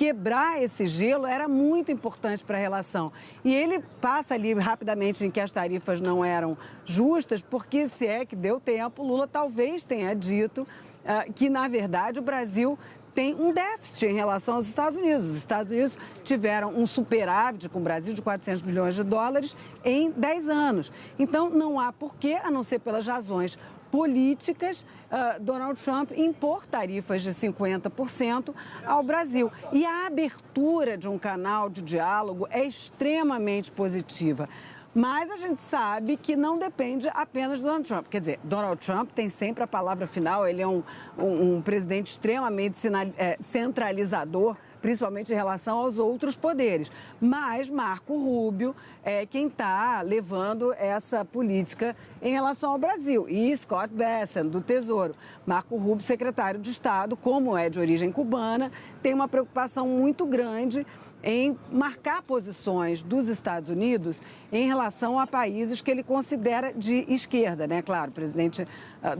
quebrar esse gelo era muito importante para a relação. E ele passa ali rapidamente em que as tarifas não eram justas, porque se é que deu tempo, Lula talvez tenha dito que, na verdade, o Brasil tem um déficit em relação aos Estados Unidos. Os Estados Unidos tiveram um superávit com o Brasil de 400 bilhões de dólares em 10 anos. Então, não há porquê, a não ser pelas razões políticas, Donald Trump impor tarifas de 50% ao Brasil. E a abertura de um canal de diálogo é extremamente positiva. Mas a gente sabe que não depende apenas de Donald Trump. Quer dizer, Donald Trump tem sempre a palavra final, ele é um presidente extremamente centralizador, principalmente em relação aos outros poderes. Mas Marco Rubio é quem está levando essa política em relação ao Brasil. E Scott Bessent, do Tesouro. Marco Rubio, secretário de Estado, como é de origem cubana, tem uma preocupação muito grande em marcar posições dos Estados Unidos em relação a países que ele considera de esquerda, né? Claro, o presidente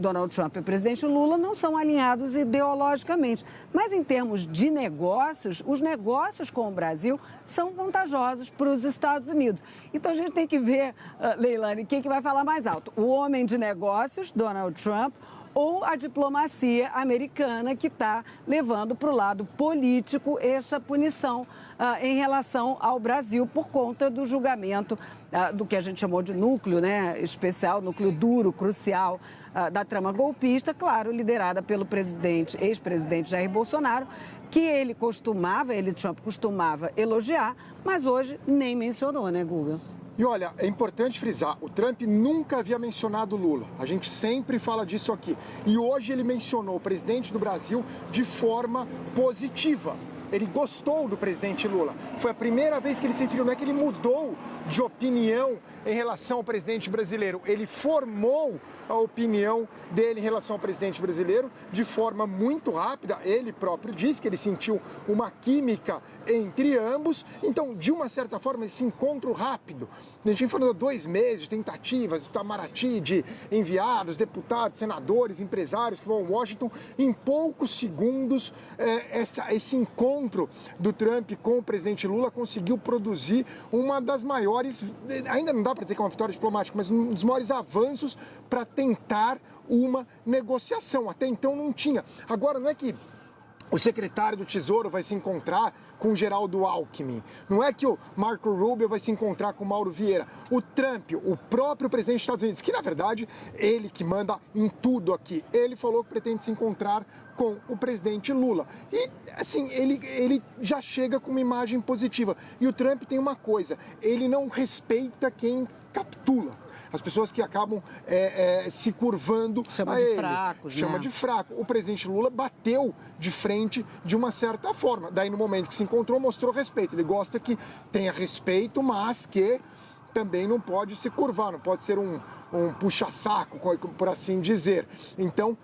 Donald Trump e o presidente Lula não são alinhados ideologicamente, mas em termos de negócios, os negócios com o Brasil são vantajosos para os Estados Unidos. Então a gente tem que ver, Leilani, quem que vai falar mais alto, o homem de negócios, Donald Trump, ou a diplomacia americana que está levando para o lado político essa punição em relação ao Brasil por conta do julgamento do que a gente chamou de núcleo, né, especial, núcleo duro, crucial da trama golpista, claro, liderada pelo ex-presidente Jair Bolsonaro, que ele Trump costumava elogiar, mas hoje nem mencionou, né, Guga? E olha, é importante frisar, o Trump nunca havia mencionado Lula, a gente sempre fala disso aqui. E hoje ele mencionou o presidente do Brasil de forma positiva. Ele gostou do presidente Lula. Foi a primeira vez que ele se referiu, não é que ele mudou de opinião em relação ao presidente brasileiro. Ele formou a opinião dele em relação ao presidente brasileiro de forma muito rápida. Ele próprio disse que ele sentiu uma química entre ambos. Então, de uma certa forma, esse encontro rápido. A gente falou 2 meses de tentativas, Itamaraty, de enviados, deputados, senadores, empresários que vão a Washington. Em poucos segundos, esse encontro do Trump com o presidente Lula conseguiu produzir uma das maiores, ainda não dá para dizer que é uma vitória diplomática, mas um dos maiores avanços para tentar uma negociação. Até então não tinha. Agora, não é que o secretário do Tesouro vai se encontrar com o Geraldo Alckmin. Não é que o Marco Rubio vai se encontrar com o Mauro Vieira. O Trump, o próprio presidente dos Estados Unidos, que na verdade ele que manda em tudo aqui, ele falou que pretende se encontrar com o presidente Lula. E assim, ele já chega com uma imagem positiva. E o Trump tem uma coisa, ele não respeita quem capitula. As pessoas que acabam se curvando chama a de ele. Fracos, chama né? de fraco. O presidente Lula bateu de frente de uma certa forma. Daí, no momento que se encontrou, mostrou respeito. Ele gosta que tenha respeito, mas que também não pode se curvar, não pode ser um puxa-saco, por assim dizer. Então,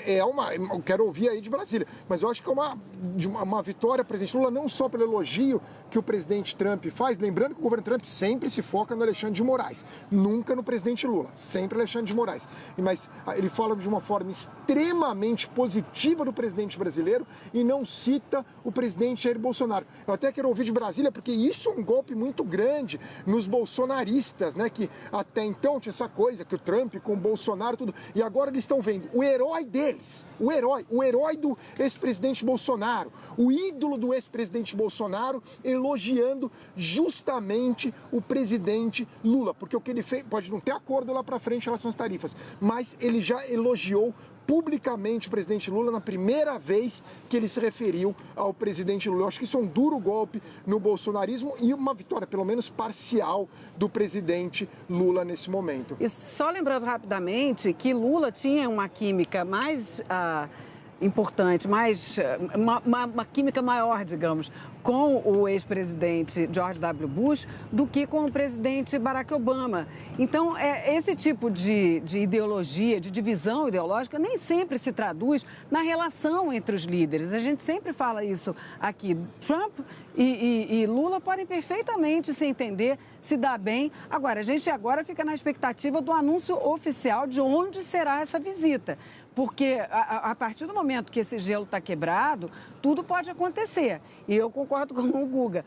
eu quero ouvir aí de Brasília, mas eu acho que é uma vitória, presidente Lula, não só pelo elogio que o presidente Trump faz, lembrando que o governo Trump sempre se foca no Alexandre de Moraes, nunca no presidente Lula, sempre Alexandre de Moraes. Mas ele fala de uma forma extremamente positiva do presidente brasileiro e não cita o presidente Jair Bolsonaro. Eu até quero ouvir de Brasília, porque isso é um golpe muito grande nos bolsonaristas, né, que até então tinha essa coisa que o Trump com o Bolsonaro, tudo, e agora eles estão vendo o herói deles, o herói do ex-presidente Bolsonaro, o ídolo do ex-presidente Bolsonaro, elogiando justamente o presidente Lula, porque o que ele fez, pode não ter acordo lá para frente em relação às tarifas, mas ele já elogiou publicamente o presidente Lula na primeira vez que ele se referiu ao presidente Lula. Eu acho que isso é um duro golpe no bolsonarismo e uma vitória, pelo menos parcial, do presidente Lula nesse momento. E só lembrando rapidamente que Lula tinha uma química mais importante, uma química maior, digamos, com o ex-presidente George W. Bush do que com o presidente Barack Obama. Então, esse tipo de ideologia, de divisão ideológica, nem sempre se traduz na relação entre os líderes. A gente sempre fala isso aqui. Trump e Lula podem perfeitamente se entender, se dar bem. Agora, a gente agora fica na expectativa do anúncio oficial de onde será essa visita. porque a partir do momento que esse gelo está quebrado, tudo pode acontecer. E eu concordo com o Guga.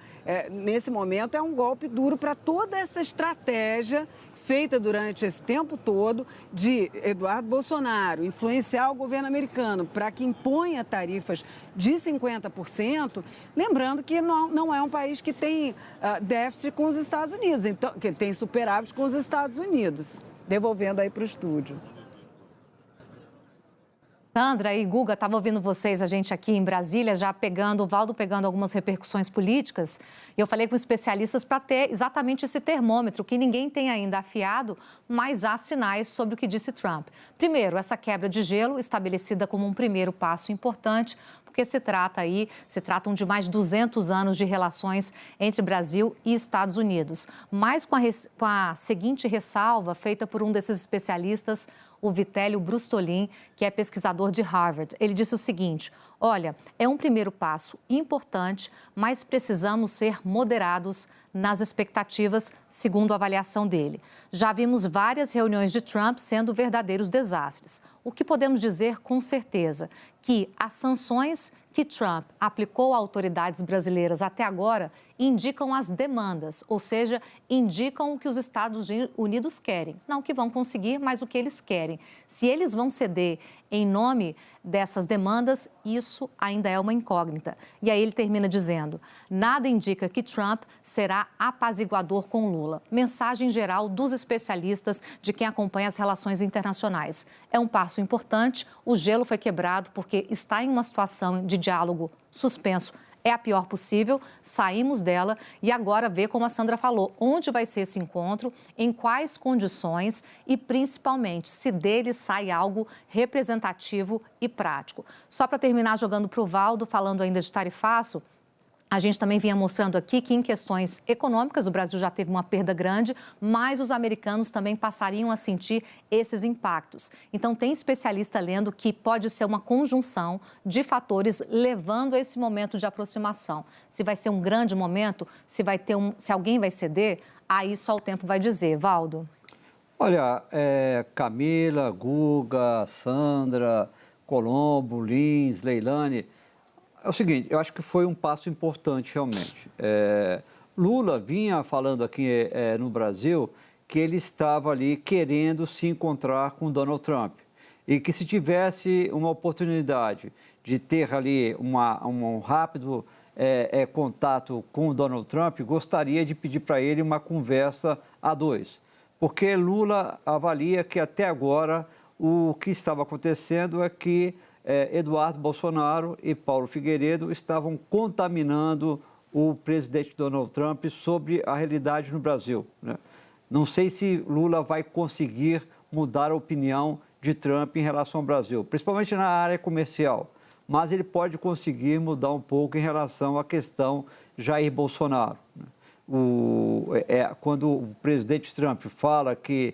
Nesse momento é um golpe duro para toda essa estratégia feita durante esse tempo todo de Eduardo Bolsonaro influenciar o governo americano para que imponha tarifas de 50%, lembrando que não é um país que tem déficit com os Estados Unidos, então, que tem superávit com os Estados Unidos. Devolvendo aí para o estúdio. Sandra e Guga, estava ouvindo vocês, a gente aqui em Brasília, já pegando, o Valdo pegando algumas repercussões políticas. E eu falei com especialistas para ter exatamente esse termômetro, que ninguém tem ainda afiado, mas há sinais sobre o que disse Trump. Primeiro, essa quebra de gelo, estabelecida como um primeiro passo importante, porque se tratam de mais de 200 anos de relações entre Brasil e Estados Unidos. Mas com a seguinte ressalva, feita por um desses especialistas, o Vitélio Brustolin, que é pesquisador de Harvard. Ele disse o seguinte: olha, é um primeiro passo importante, mas precisamos ser moderados nas expectativas, segundo a avaliação dele. Já vimos várias reuniões de Trump sendo verdadeiros desastres. O que podemos dizer com certeza? Que as sanções que Trump aplicou a autoridades brasileiras até agora indicam as demandas, ou seja, indicam o que os Estados Unidos querem. Não o que vão conseguir, mas o que eles querem. Se eles vão ceder em nome dessas demandas, isso ainda é uma incógnita. E aí ele termina dizendo: nada indica que Trump será apaziguador com Lula. Mensagem geral dos especialistas, de quem acompanha as relações internacionais. É um passo importante, o gelo foi quebrado porque está em uma situação de diálogo suspenso. É a pior possível, saímos dela e agora ver, como a Sandra falou, onde vai ser esse encontro, em quais condições e, principalmente, se dele sai algo representativo e prático. Só para terminar, jogando para o Valdo, falando ainda de tarifaço, a gente também vinha mostrando aqui que em questões econômicas o Brasil já teve uma perda grande, mas os americanos também passariam a sentir esses impactos. Então tem especialista lendo que pode ser uma conjunção de fatores levando a esse momento de aproximação. Se vai ser um grande momento, se alguém vai ceder, aí só o tempo vai dizer. Valdo? Olha, Camila, Guga, Sandra, Colombo, Lins, Leilani... É o seguinte, eu acho que foi um passo importante realmente. Lula vinha falando aqui no Brasil que ele estava ali querendo se encontrar com Donald Trump e que se tivesse uma oportunidade de ter ali um rápido contato com o Donald Trump, gostaria de pedir para ele uma conversa a dois. Porque Lula avalia que até agora o que estava acontecendo é que Eduardo Bolsonaro e Paulo Figueiredo estavam contaminando o presidente Donald Trump sobre a realidade no Brasil, né? Não sei se Lula vai conseguir mudar a opinião de Trump em relação ao Brasil, principalmente na área comercial, mas ele pode conseguir mudar um pouco em relação à questão Jair Bolsonaro, né? Quando o presidente Trump fala que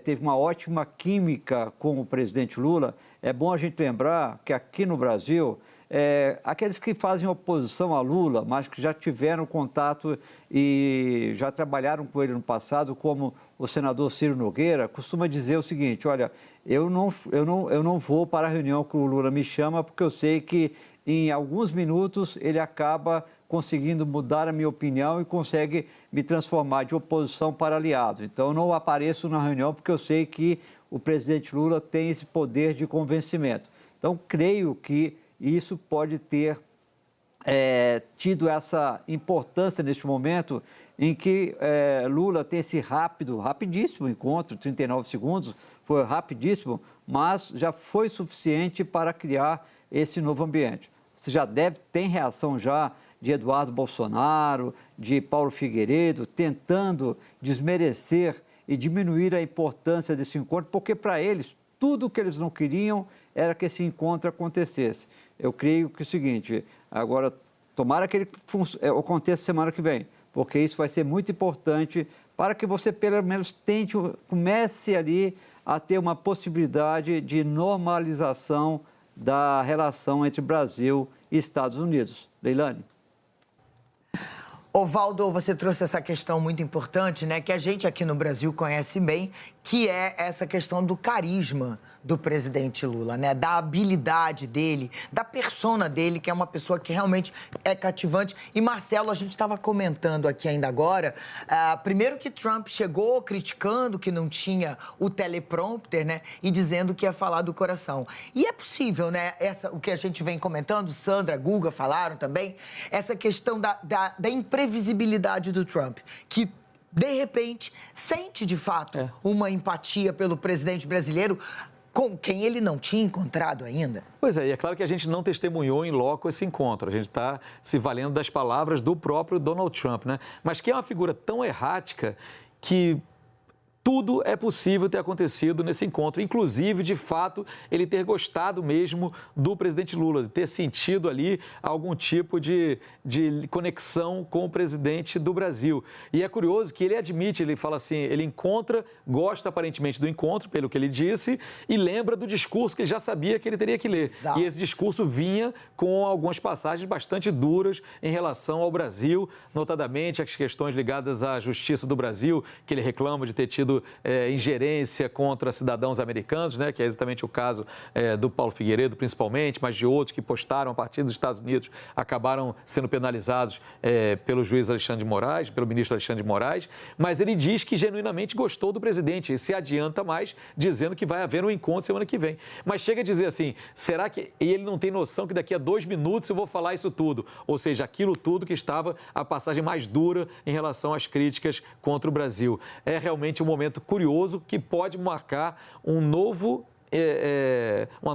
teve uma ótima química com o presidente Lula, é bom a gente lembrar que aqui no Brasil, aqueles que fazem oposição a Lula, mas que já tiveram contato e já trabalharam com ele no passado, como o senador Ciro Nogueira, costuma dizer o seguinte: olha, eu não vou para a reunião que o Lula me chama, porque eu sei que em alguns minutos ele acaba conseguindo mudar a minha opinião e consegue me transformar de oposição para aliado. Então, eu não apareço na reunião porque eu sei que o presidente Lula tem esse poder de convencimento. Então, creio que isso pode ter tido essa importância neste momento em que Lula tem esse rapidíssimo encontro, 39 segundos, foi rapidíssimo, mas já foi suficiente para criar esse novo ambiente. Você já tem reação já de Eduardo Bolsonaro, de Paulo Figueiredo, tentando desmerecer e diminuir a importância desse encontro, porque para eles, tudo o que eles não queriam era que esse encontro acontecesse. Eu creio que é o seguinte, agora, tomara que ele aconteça semana que vem, porque isso vai ser muito importante para que você, pelo menos, comece ali a ter uma possibilidade de normalização da relação entre Brasil e Estados Unidos. Leilani? Valdo, você trouxe essa questão muito importante, né, que a gente aqui no Brasil conhece bem, que é essa questão do carisma do presidente Lula, né? Da habilidade dele, da persona dele, que é uma pessoa que realmente é cativante. E, Marcelo, a gente estava comentando aqui ainda agora, primeiro que Trump chegou criticando que não tinha o teleprompter, né? E dizendo que ia falar do coração. E é possível, né? O que a gente vem comentando, Sandra, Guga falaram também, essa questão da imprevisibilidade do Trump, que de repente, sente de fato uma empatia pelo presidente brasileiro com quem ele não tinha encontrado ainda. Pois é, e é claro que a gente não testemunhou em loco esse encontro, a gente está se valendo das palavras do próprio Donald Trump, né? Mas que é uma figura tão errática que tudo é possível ter acontecido nesse encontro, inclusive, de fato, ele ter gostado mesmo do presidente Lula, de ter sentido ali algum tipo de conexão com o presidente do Brasil. E é curioso que ele admite, ele fala assim, ele gosta aparentemente do encontro, pelo que ele disse, e lembra do discurso que ele já sabia que ele teria que ler. Exato. E esse discurso vinha com algumas passagens bastante duras em relação ao Brasil, notadamente as questões ligadas à justiça do Brasil, que ele reclama de ter tido ingerência contra cidadãos americanos, né, que é exatamente o caso do Paulo Figueiredo, principalmente, mas de outros que postaram a partir dos Estados Unidos, acabaram sendo penalizados pelo juiz Alexandre de Moraes, pelo ministro Alexandre de Moraes, mas ele diz que genuinamente gostou do presidente e se adianta mais, dizendo que vai haver um encontro semana que vem. Mas chega a dizer assim, será que... E ele não tem noção que daqui a 2 minutos eu vou falar isso tudo, ou seja, aquilo tudo que estava a passagem mais dura em relação às críticas contra o Brasil. É realmente um momento curioso que pode marcar uma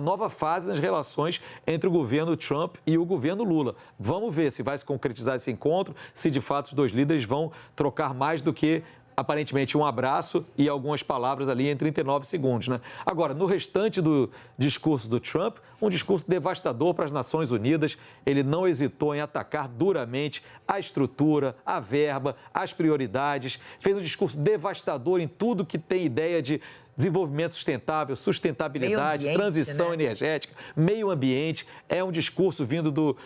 nova fase nas relações entre o governo Trump e o governo Lula. Vamos ver se vai se concretizar esse encontro, se de fato os dois líderes vão trocar mais do que aparentemente um abraço e algumas palavras ali em 39 segundos, né? Agora, no restante do discurso do Trump, um discurso devastador para as Nações Unidas, ele não hesitou em atacar duramente a estrutura, a verba, as prioridades, fez um discurso devastador em tudo que tem ideia de desenvolvimento sustentável, sustentabilidade, transição energética, meio ambiente. É um discurso vindo do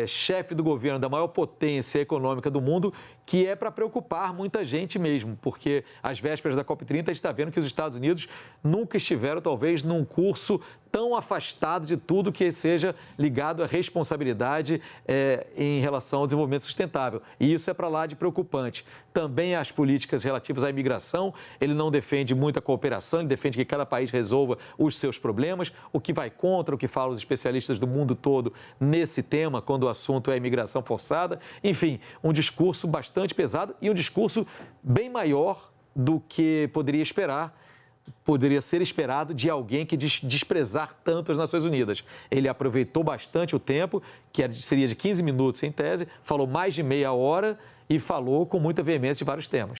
chefe do governo da maior potência econômica do mundo, que é para preocupar muita gente mesmo, porque às vésperas da COP30 a gente está vendo que os Estados Unidos nunca estiveram, talvez, num curso tão afastado de tudo que seja ligado à responsabilidade em relação ao desenvolvimento sustentável. E isso é para lá de preocupante. Também as políticas relativas à imigração, ele não defende muita cooperação, ele defende que cada país resolva os seus problemas, o que vai contra o que falam os especialistas do mundo todo nesse tema, quando o assunto é imigração forçada. Enfim, um discurso bastante pesado e um discurso bem maior do que poderia ser esperado de alguém que desprezar tanto as Nações Unidas. Ele aproveitou bastante o tempo, que seria de 15 minutos em tese, falou mais de meia hora e falou com muita veemência de vários temas.